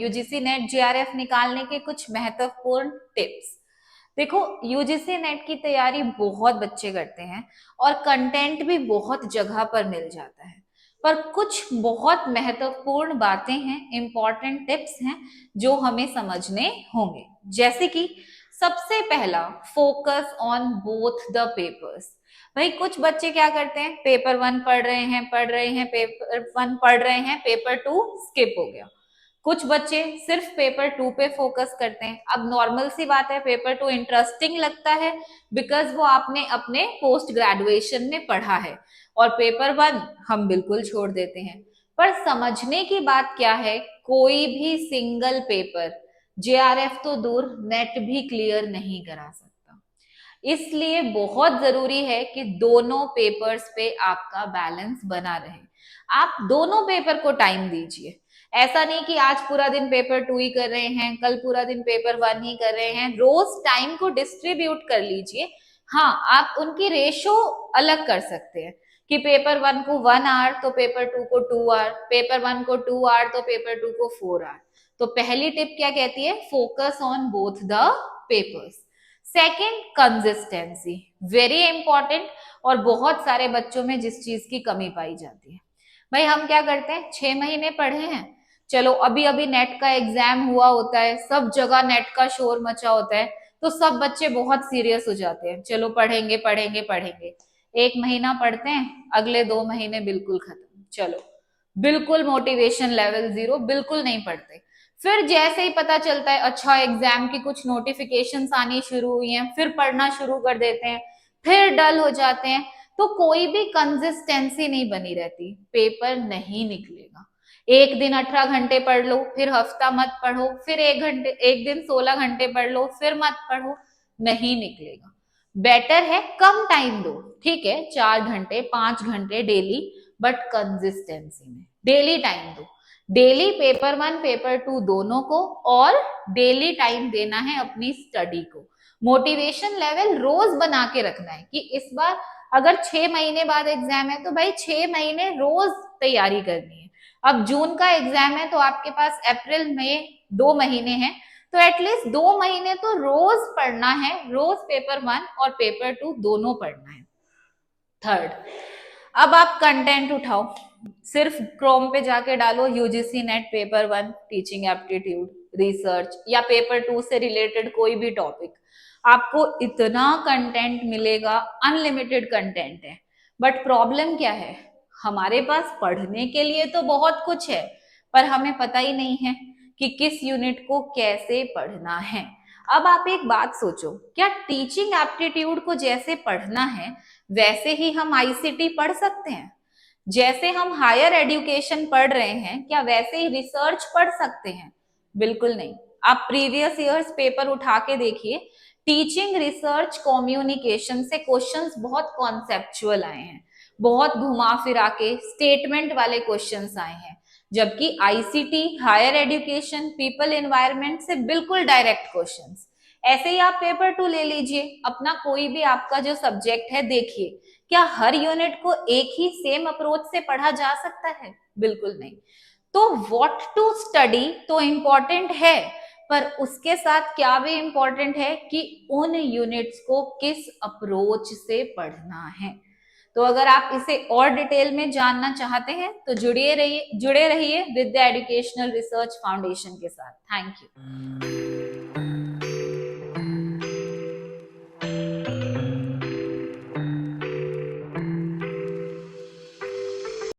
UGC net JRF निकालने के कुछ महत्वपूर्ण टिप्स। देखो, यूजीसी नेट की तैयारी बहुत बच्चे करते हैं और कंटेंट भी बहुत जगह पर मिल जाता है, पर कुछ बहुत महत्वपूर्ण बातें हैं, इंपॉर्टेंट टिप्स हैं जो हमें समझने होंगे। जैसे कि सबसे पहला, focus on both the papers. भाई कुछ बच्चे क्या करते हैं, पेपर 1 पढ़ रहे हैं पेपर 1 पढ़ रहे हैं, पेपर 2 स्किप हो गया। कुछ बच्चे सिर्फ पेपर 2 पे फोकस करते हैं। अब नॉर्मल सी बात है, पेपर 2 इंटरेस्टिंग लगता है बिकॉज वो आपने अपने पोस्ट ग्रेजुएशन में पढ़ा है, और पेपर 1 हम बिल्कुल छोड़ देते हैं। पर समझने की बात क्या है, कोई भी सिंगल पेपर, जेआरएफ तो दूर, नेट भी क्लियर नहीं करा सकता। इसलिए बहुत जरूरी है कि दोनों पेपर्स पे आपका बैलेंस बना रहे। आप दोनों पेपर को टाइम दीजिए। ऐसा नहीं कि आज पूरा दिन पेपर 2 ही कर रहे हैं, कल पूरा दिन पेपर 1 ही कर रहे हैं। रोज टाइम को डिस्ट्रीब्यूट कर लीजिए। हाँ, आप उनकी रेशो अलग कर सकते हैं कि पेपर 1 को 1 आवर तो पेपर 2 को 2 आवर, पेपर 1 को 2 आवर तो पेपर 2 को 4 आवर। तो पहली टिप क्या कहती है, focus on both the papers. Second, consistency, very important, और बहुत सारे बच्चों में जिस चीज की कमी पाई जाती है। भाई हम क्या करते हैं, 6 महीने पढ़े हैं, चलो अभी अभी नेट का एग्जाम हुआ होता है, सब जगह नेट का शोर मचा होता है, तो सब बच्चे बहुत सीरियस हो जाते हैं, चलो पढ़ेंगे पढ़ेंगे पढ़ेंगे। 1 महीना पढ़ते हैं, अगले 2 महीने बिल्कुल खत्म, चलो बिल्कुल मोटिवेशन लेवल 0, बिल्कुल नहीं पढ़ते। फिर जैसे ही पता चलता है अच्छा एग्जाम की कुछ नोटिफिकेशंस आनी शुरू हुई हैं, फिर पढ़ना शुरू कर देते हैं, फिर डल हो जाते हैं। तो कोई भी कंसिस्टेंसी नहीं बनी रहती, पेपर नहीं निकलेगा। एक दिन 18 घंटे पढ़ लो, फिर हफ्ता मत पढ़ो, फिर एक दिन 16 घंटे पढ़ लो, फिर मत पढ़ो, नहीं निकलेगा। बेटर है कम टाइम दो, ठीक है, 4 घंटे 5 घंटे डेली, बट कंसिस्टेंसी में डेली टाइम दो। डेली पेपर 1 पेपर 2 दोनों को, और डेली टाइम देना है अपनी स्टडी को। मोटिवेशन लेवल रोज बना के रखना है कि इस बार अगर 6 महीने बाद एग्जाम है तो भाई 6 महीने रोज तैयारी करनी है। अब जून का एग्जाम है तो आपके पास अप्रैल में 2 महीने हैं, तो एटलीस्ट 2 महीने तो रोज पढ़ना है, रोज पेपर 1 और पेपर 2 दोनों पढ़ना है। थर्ड, अब आप कंटेंट उठाओ, सिर्फ क्रोम पे जाके डालो UGC net paper 1 teaching aptitude research, या पेपर 2 से रिलेटेड कोई भी टॉपिक, आपको इतना कंटेंट मिलेगा, अनलिमिटेड कंटेंट है। बट प्रॉब्लम क्या है, हमारे पास पढ़ने के लिए तो बहुत कुछ है, पर हमें पता ही नहीं है कि किस यूनिट को कैसे पढ़ना है। अब आप एक बात सोचो, क्या टीचिंग एप्टीट्यूड को जैसे पढ़ना है वैसे ही हम आईसीटी पढ़ सकते हैं? जैसे हम हायर एजुकेशन पढ़ रहे हैं, क्या वैसे ही रिसर्च पढ़ सकते हैं? बिल्कुल नहीं। आप प्रीवियस ईयर्स पेपर उठा के देखिए, टीचिंग रिसर्च कम्युनिकेशन से क्वेश्चंस बहुत कॉन्सेप्चुअल आए हैं, बहुत घुमा फिरा के स्टेटमेंट वाले क्वेश्चंस आए हैं, जबकि ICT higher education people environment से बिल्कुल डायरेक्ट क्वेश्चंस। ऐसे ही आप पेपर 2 ले लीजिए, अपना कोई भी आपका जो सब्जेक्ट है, देखिए क्या हर यूनिट को एक ही सेम अप्रोच से पढ़ा जा सकता है? बिल्कुल नहीं। तो व्हाट टू स्टडी तो इंपॉर्टेंट है, पर उसके साथ क्या भी इंपॉर्टेंट है कि उन यूनिट्स को किस अप्रोच से पढ़ना है। तो अगर आप इसे और डिटेल में जानना चाहते हैं तो जुड़े रहिए with the educational research foundation के साथ। Thank you.